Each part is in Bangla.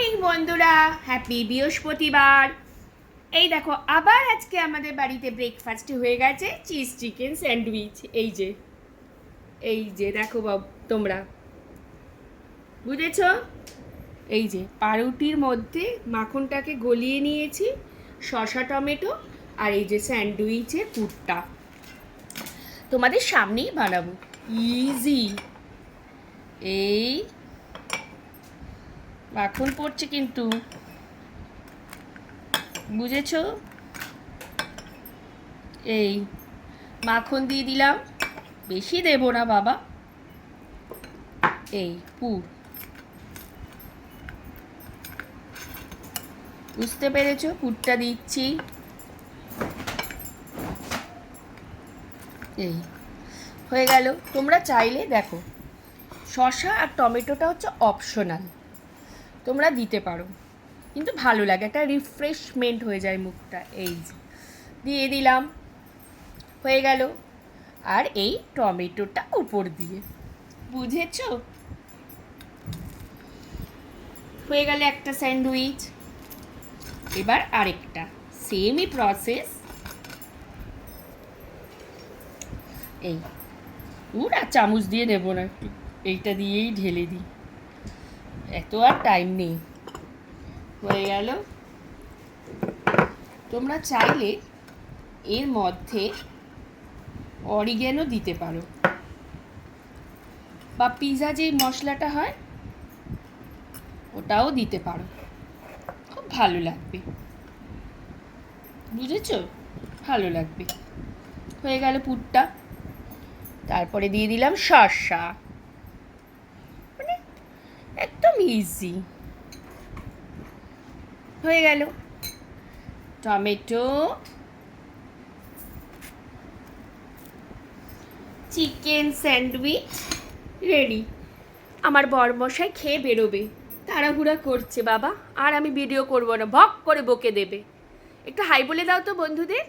বন্ধুরা, হ্যাপি বৃহস্পতিবার। এই দেখো, আবার আজকে আমাদের বাড়িতে ব্রেকফাস্টে হয়ে গেছে চিজ চিকেন স্যান্ডউইচ। এই যে দেখো বাবু, তোমরা বুঝেছো? এই যে পাউরুটির মধ্যে মাখনটাকে গলিয়ে নিয়েছি, শসা টমেটো, আর এই যে স্যান্ডউইচের পুরটা তোমাদের সামনেই বানাবো। ইজি। এই মাখন পড়ছে কিন্তু, বুঝেছো? এই মাখন দিয়ে দিলাম, বেশি দেবো না বাবা। এই পুর, বুঝতে পেরেছো? পুরটা দিচ্ছি। এই হয়ে গেল। তোমরা চাইলে দেখো, শসা আর টমেটোটা হচ্ছে অপশনাল, তোমরা দিতে পারো, কিন্তু ভালো লাগে, একটা রিফ্রেশমেন্ট হয়ে যায় মুখটা। এই যে দিয়ে দিলাম, হয়ে গেল। আর এই টমেটোটা উপর দিয়ে, বুঝেছো? হয়ে গেল একটা স্যান্ডউইচ। এবার আরেকটা সেমই প্রসেস। এই আর চামচ দিয়ে নেব না, একটু এইটা দিয়েই ঢেলে দিই, এত আর টাইম নেই। হয়ে গেল। তোমরা চাইলে এর মধ্যে অরিগ্যানো দিতে পারো, বা পিৎজা যে মশলাটা হয় ওটাও দিতে পারো, খুব ভালো লাগবে, বুঝেছো? ভালো লাগবে। হয়ে গেল পুরটা। তারপরে দিয়ে দিলাম শসা, মানে একদম ইজি। হয়ে গেল টমেটো, চিকেন স্যান্ডউইচ রেডি। আমার বরমশাই খেয়ে বেরোবে, তাড়াহুড়া করছে বাবা, আর আমি ভিডিও করবো না, ভক করে বকে দেবে। একটু হাই বলে দাও তো বন্ধুদের।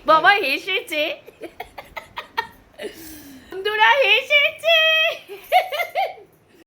বাবা হেসেছে, বন্ধুরা হেসেছে।